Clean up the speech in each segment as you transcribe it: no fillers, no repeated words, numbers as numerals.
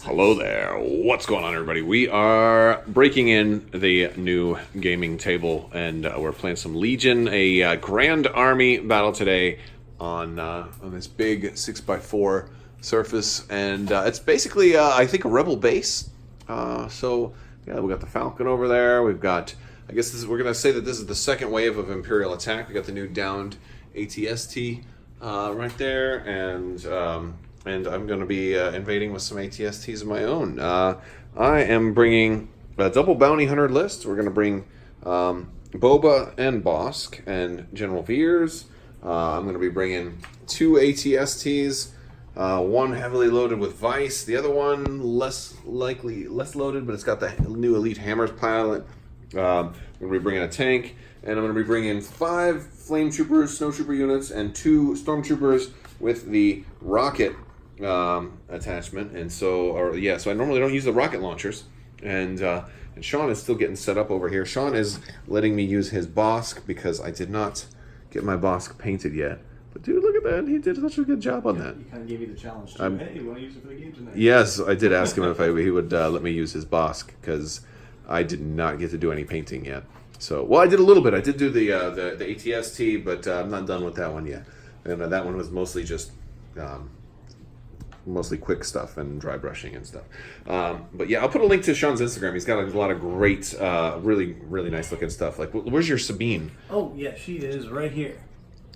Hello there. What's going on, everybody? We are breaking in the new gaming table, and we're playing some Legion, a Grand Army battle today on this big 6x4 surface, and it's basically, I think, a rebel base. So yeah, we got the Falcon over there. We've got, I guess we're gonna say that this is the second wave of Imperial attack. We got the new downed ATST right there, and I'm going to be invading with some ATSTs of my own. I am bringing a double bounty hunter list. We're going to bring Boba and Bosk and General Veers. I'm going to be bringing two ATSTs, one heavily loaded with Vice, the other one less loaded, but it's got the new Elite Hammers pilot. I'm going to be bringing a tank, and I'm going to be bringing 5 Flame Troopers, Snow Trooper units, and 2 Stormtroopers with the rocket attachment. And so I normally don't use the rocket launchers, and Sean is still getting set up over here. Sean is letting me use his Bosk because I did not get my Bosk painted yet. But dude, look at that, he did such a good job on that. He kind of gave me the challenge too. Hey, you want to use it for the game tonight? Yes, I did ask him if he would let me use his Bosk, because I did not get to do any painting yet. So, well, I did a little bit. I did do the ATST, but I'm not done with that one yet. And that one was mostly just mostly quick stuff and dry brushing and stuff. But yeah, I'll put a link to Sean's Instagram. He's got a lot of great, really nice looking stuff. Like, where's your Sabine? Oh yeah, she is right here.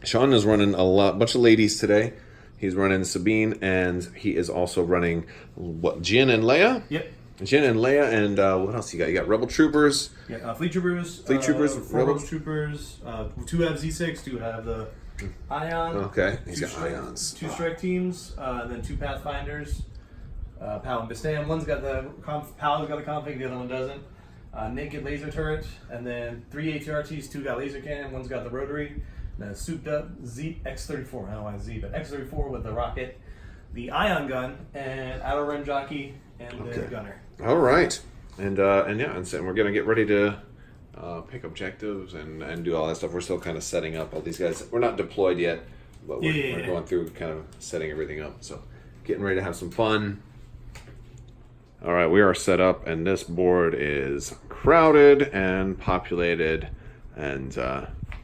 Sean is running bunch of ladies today. He's running Sabine, and he is also running Jin and Leia. Yep. Jin and Leia, and what else you got? You got Rebel Troopers. Yeah, Fleet Troopers. 4 Rebel Troopers. 2 have Z6, 2 have the Ion. Okay, he's got Ions. 2 strike teams, and then 2 Pathfinders. Pal and Bistam. One's got the Pal's got the config, the other one doesn't. Naked laser turret, and then 3 ATRTs, 2 got laser cannon, one's got the rotary. And then souped up X34, I don't know why Z, but X34 with the rocket, the Ion gun, and Outer Rim Jockey, and the gunner. All right, and so we're gonna get ready to pick objectives and do all that stuff. We're still kind of setting up all these guys. We're not deployed yet, but we're going through kind of setting everything up. So getting ready to have some fun. All right, we are set up, and this board is crowded and populated, and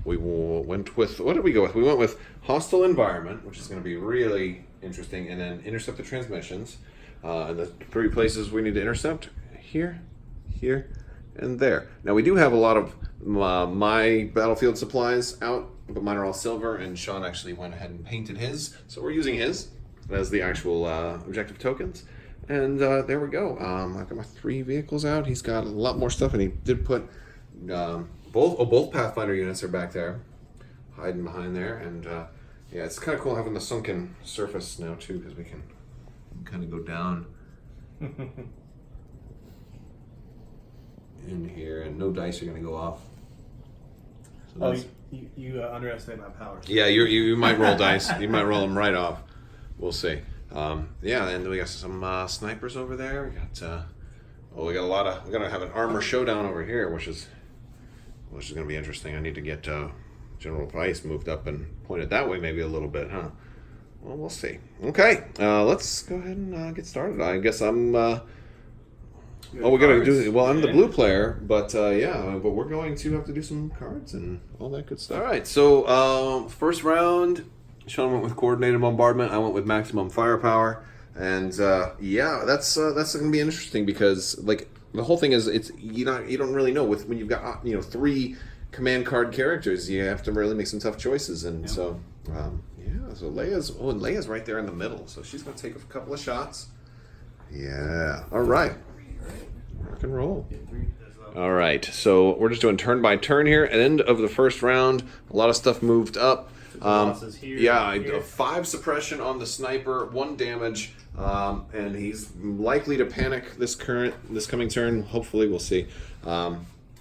we went with, what did we go with? We went with Hostile Environment, which is going to be really interesting, and then Intercept the Transmissions. And the 3 places we need to intercept: here, here, and there. Now, we do have a lot of my battlefield supplies out, but mine are all silver, and Sean actually went ahead and painted his, so we're using his as the actual objective tokens. And there we go. I've got my 3 vehicles out. He's got a lot more stuff, and he did put both Pathfinder units are back there, hiding behind there. And yeah, it's kind of cool having the sunken surface now too, because we can kind of go down in here, and no dice are going to go off. So you underestimate my powers. Yeah, you might roll dice. You might roll them right off. We'll see. Yeah, and we got some snipers over there. We got we're gonna have an armor showdown over here, which is gonna be interesting. I need to get General Vice moved up and pointed that way maybe a little bit, huh? Well, we'll see. Okay, let's go ahead and get started. I guess I'm we're gonna do, well, I'm the blue player, but but we're going to have to do some cards and all that good stuff. All right, so first round, Sean went with coordinated bombardment. I went with maximum firepower, and that's going to be interesting, because like the whole thing is, it's you don't really know when you've got 3 command card characters, you have to really make some tough choices, and so Leia's right there in the middle, so she's going to take a couple of shots. Yeah, all right, rock and roll. All right, so we're just doing turn by turn here. At the end of the first round, a lot of stuff moved up. Here. 5 suppression on the sniper, 1 damage, and he's likely to panic this coming turn. Hopefully, we'll see.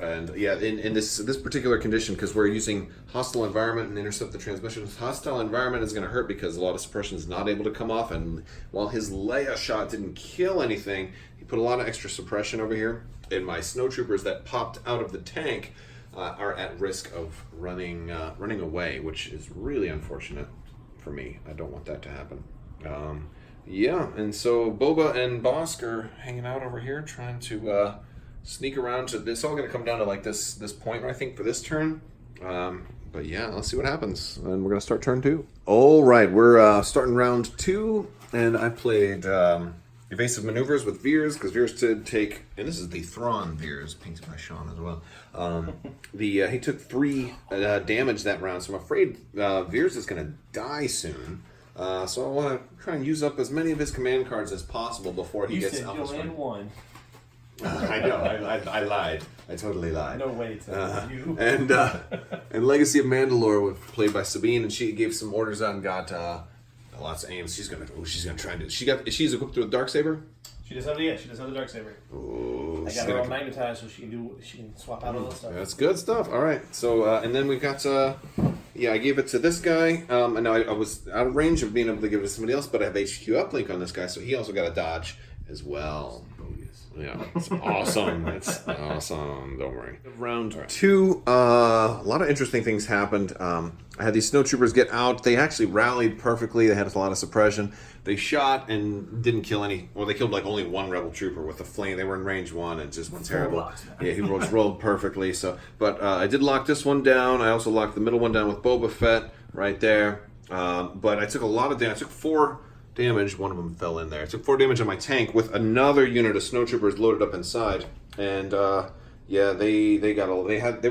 And yeah, in this particular condition, because we're using hostile environment and intercept the transmissions, hostile environment is going to hurt because a lot of suppression is not able to come off. And while his Leia shot didn't kill anything, he put a lot of extra suppression over here. And my snow troopers that popped out of the tank are at risk of running away, which is really unfortunate for me. I don't want that to happen. Yeah, and so Boba and Bosk are hanging out over here, trying to sneak around. It's all going to come down to like this point, I think, for this turn. But yeah, let's see what happens, and we're going to start turn 2. All right, we're starting round 2, and I played evasive maneuvers with Veers because Veers did take, and this is the Thrawn Veers, painted by Sean as well. He took 3 damage that round, so I'm afraid Veers is going to die soon. So I want to try and use up as many of his command cards as possible before he gets Alpha Strike. One. I know. I lied. I totally lied. No way to you. And Legacy of Mandalore was played by Sabine, and she gave some orders out and got lots of aims. She's gonna try and do. She's equipped with a Darksaber. She does have the Darksaber. Ooh, I got her all magnetized so she can swap out all that stuff. That's good stuff. All right. So and then we've got I gave it to this guy. And now I was out of range of being able to give it to somebody else, but I have HQ uplink on this guy, so he also got a dodge as well. Yeah, it's awesome. It's awesome. Don't worry. Round 2, a lot of interesting things happened. I had these snowtroopers get out. They actually rallied perfectly. They had a lot of suppression. They shot and didn't kill any. Well, they killed like only one rebel trooper with a flame. They were in range 1 and just went terrible. Blocks, yeah, he rolled perfectly. So, but I did lock this one down. I also locked the middle one down with Boba Fett right there. But I took a lot of damage. I took 4 damage. One of them fell in there. I took 4 damage on my tank with another unit of snowtroopers loaded up inside, and they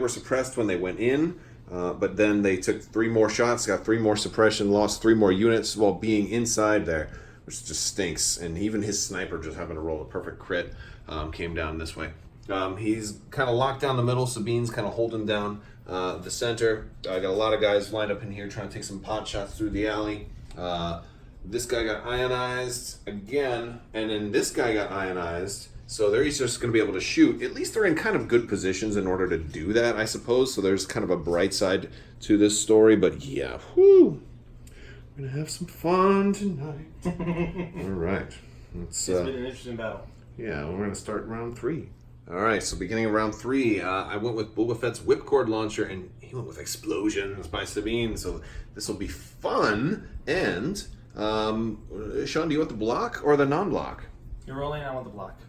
were suppressed when they went in, but then they took 3 more shots, got 3 more suppression, lost 3 more units while being inside there, which just stinks. And even his sniper just happened to roll a perfect crit, came down this way. He's kind of locked down the middle. Sabine's kind of holding down the center. I got a lot of guys lined up in here trying to take some pot shots through the alley. This guy got ionized again, and then this guy got ionized. So they're each just going to be able to shoot. At least they're in kind of good positions in order to do that, I suppose. So there's kind of a bright side to this story. But yeah, whew, we're going to have some fun tonight. All right. It's been an interesting battle. Yeah, we're going to start round 3. All right, so beginning of round 3, I went with Boba Fett's Whipcord Launcher, and he went with Explosions by Sabine. So this will be fun. And Sean, do you want the block or the non-block? You're rolling, I want the block.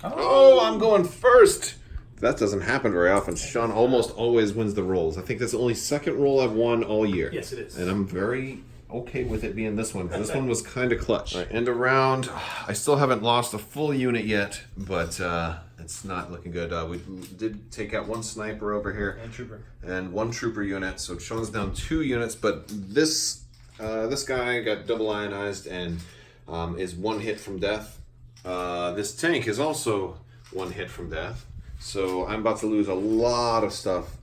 Oh, I'm going first. That doesn't happen very often. Sean almost always wins the rolls. I think that's the only second roll I've won all year. Yes, it is. And I'm very okay with it being this one, because this one was kind of clutch. All right, end of round. I still haven't lost a full unit yet, but it's not looking good. We did take out 1 sniper over here. And 1 trooper unit, so Sean's down 2 units, but this guy got double ionized and is 1 hit from death. This tank is also 1 hit from death. So I'm about to lose a lot of stuff.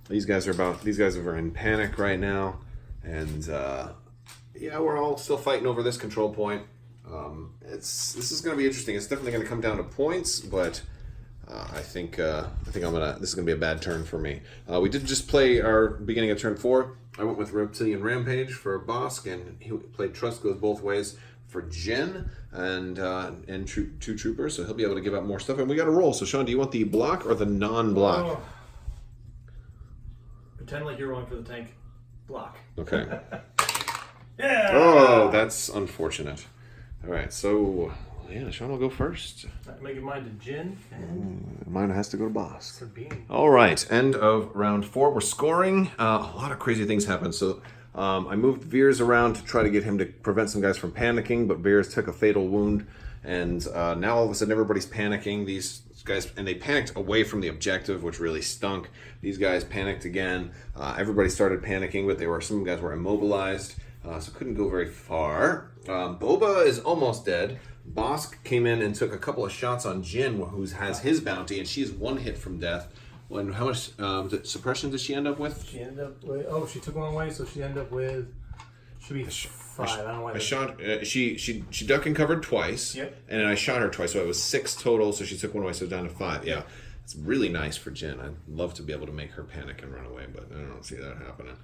These guys are in panic right now, and we're all still fighting over this control point. This is going to be interesting. It's definitely going to come down to points, but I think this is going to be a bad turn for me. We did just play our beginning of turn 4. I went with Reptilian Rampage for Bosk, and he played Trust Goes Both Ways for Jin and 2 troopers, so he'll be able to give out more stuff. And we got a roll. So Sean, do you want the block or the non-block? Oh. Pretend like you're rolling for the tank. Block. Okay. Yeah. Oh, that's unfortunate. All right, so yeah, Sean will go first. I'm making mine to Jin, and mine has to go to Bosk. Sabine. All right, end of round 4. We're scoring. A lot of crazy things happened. So I moved Veers around to try to get him to prevent some guys from panicking, but Veers took a fatal wound, and now all of a sudden everybody's panicking. These guys, and they panicked away from the objective, which really stunk. These guys panicked again. Everybody started panicking, but some guys were immobilized, so couldn't go very far. Boba is almost dead. Bosk came in and took a couple of shots on Jin, who has his bounty, and she's 1 hit from death. How much suppression did she end up with? She ended up with... she took 1 away, so she ended up with... Should be 5. I don't know why. I shot... she ducked and covered twice. Yep. And then I shot her twice, so it was 6 total, so she took 1 away, so down to 5. Yeah. It's really nice for Jin. I'd love to be able to make her panic and run away, but I don't see that happening.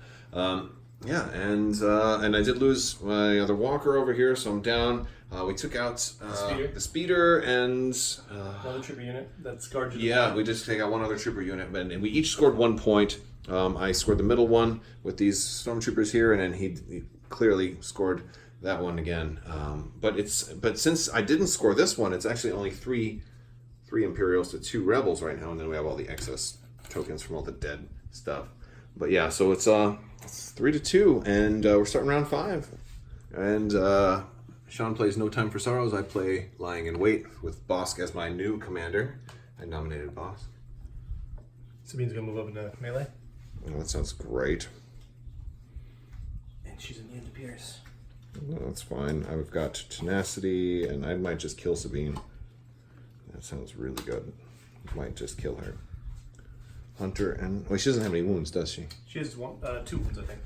And I did lose my other walker over here, so I'm down. We took out the speeder and another trooper unit that's guarded. Yeah, we just take out 1 other trooper unit, and we each scored 1 point. I scored the middle one with these stormtroopers here, and then he clearly scored that one again. But since I didn't score this one, it's actually only three Imperials to 2 Rebels right now, and then we have all the excess tokens from all the dead stuff. But yeah, so it's 3-2, and we're starting round 5. And Sean plays No Time for Sorrows. I play Lying in Wait with Bosk as my new commander. I nominated Bosk. Sabine's gonna move up into melee. Oh, that sounds great. And she's immune to Pierce. No, that's fine. I've got Tenacity, and I might just kill Sabine. That sounds really good. Might just kill her. Hunter and... Well, she doesn't have any wounds, does she? She has 2 wounds, I think.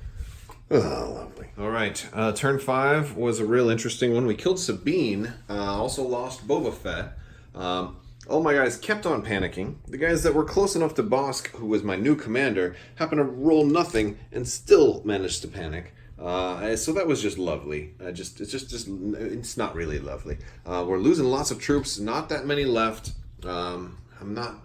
Oh, lovely. All right. Turn 5 was a real interesting one. We killed Sabine. Also lost Boba Fett. All my guys kept on panicking. The guys that were close enough to Bosk, who was my new commander, happened to roll nothing and still managed to panic. So that was just lovely. It's not really lovely. We're losing lots of troops, not that many left. I'm not,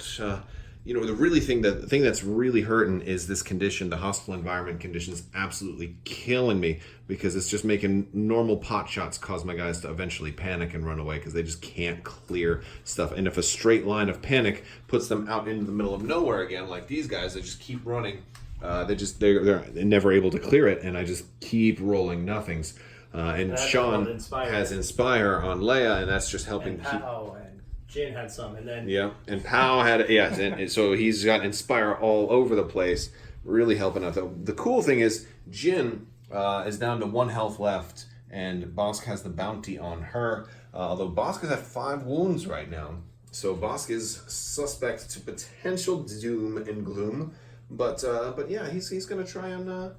the thing that's really hurting is this condition. The hostile environment condition is absolutely killing me because it's just making normal pot shots cause my guys to eventually panic and run away because they just can't clear stuff. And if a straight line of panic puts them out into the middle of nowhere again, like these guys that just keep running, they're never able to clear it, and I just keep rolling nothings. And Sean has Inspire on Leia, and that's just helping and Pow and Jin had some, and then and Pow had and so he's got Inspire all over the place, really helping out. The cool thing is Jin is down to 1 health left, and Bosk has the bounty on her. Although Bosk has 5 wounds right now, so Bosk is suspect to potential doom and gloom. But yeah, he's gonna try and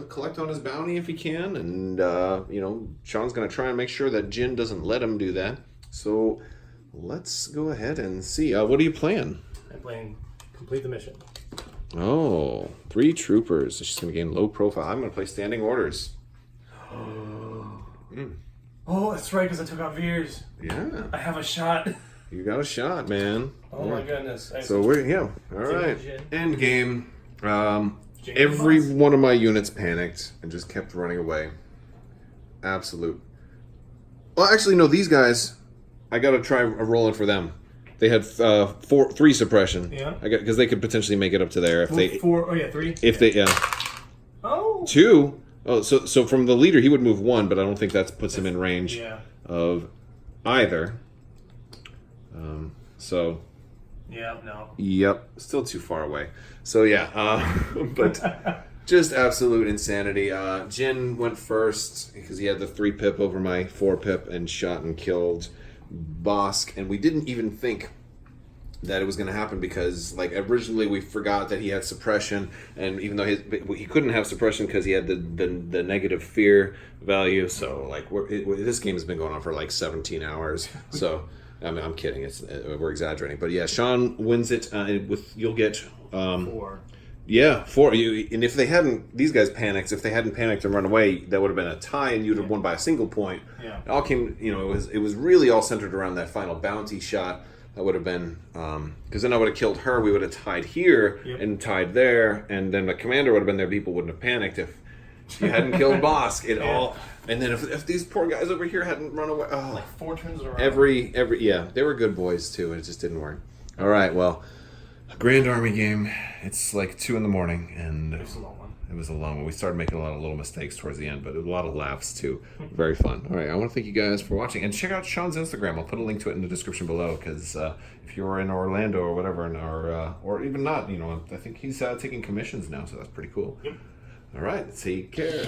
collect on his bounty if he can, and Sean's gonna try and make sure that Jin doesn't let him do that. So let's go ahead and see. What are you playing? I'm playing Complete the Mission. Oh, 3 troopers. She's gonna gain low profile. I'm gonna play Standing Orders. Oh, that's right, because I took out Veers. Yeah, I have a shot. you got a shot, man. Oh my goodness. So all right. End game. Every Boss. one of my units panicked and just kept running away. Absolute. Well, actually, no. These guys, I got to try rolling for them. They had 3 suppression. Yeah. Because they could potentially make it up to there if they. 4. Oh yeah, 3. If they 2. Oh, so from the leader he would move 1, but I don't think that puts him in range of either. So. Yeah, no. Yep, still too far away. So yeah, but just absolute insanity. Jin went first because he had the 3 pip over my 4 pip and shot and killed Bosk, and we didn't even think that it was going to happen because, like, originally we forgot that he had suppression, and even though he couldn't have suppression because he had the negative fear value. So like this game has been going on for like 17 hours. So. I mean, I'm kidding. We're exaggerating, but yeah, Sean wins it. You'll get 4. Yeah, 4. And if they hadn't, these guys panicked. If they hadn't panicked and run away, that would have been a tie, and you'd have won by a single point. Yeah, it all came. It was really all centered around that final bounty shot. That would have been because then I would have killed her. We would have tied here and tied there, and then the commander would have been there. People wouldn't have panicked if you hadn't killed Bosk. All. And then if these poor guys over here hadn't run away, like 4 turns around. They were good boys too. It just didn't work. All right, well, a Grand Army game. It's like 2 a.m, and it was a long one. It was a long one. We started making a lot of little mistakes towards the end, but a lot of laughs too. Very fun. All right, I want to thank you guys for watching, and check out Sean's Instagram. I'll put a link to it in the description below because if you're in Orlando or whatever, or even not, I think he's taking commissions now, so that's pretty cool. Yep. All right, take care.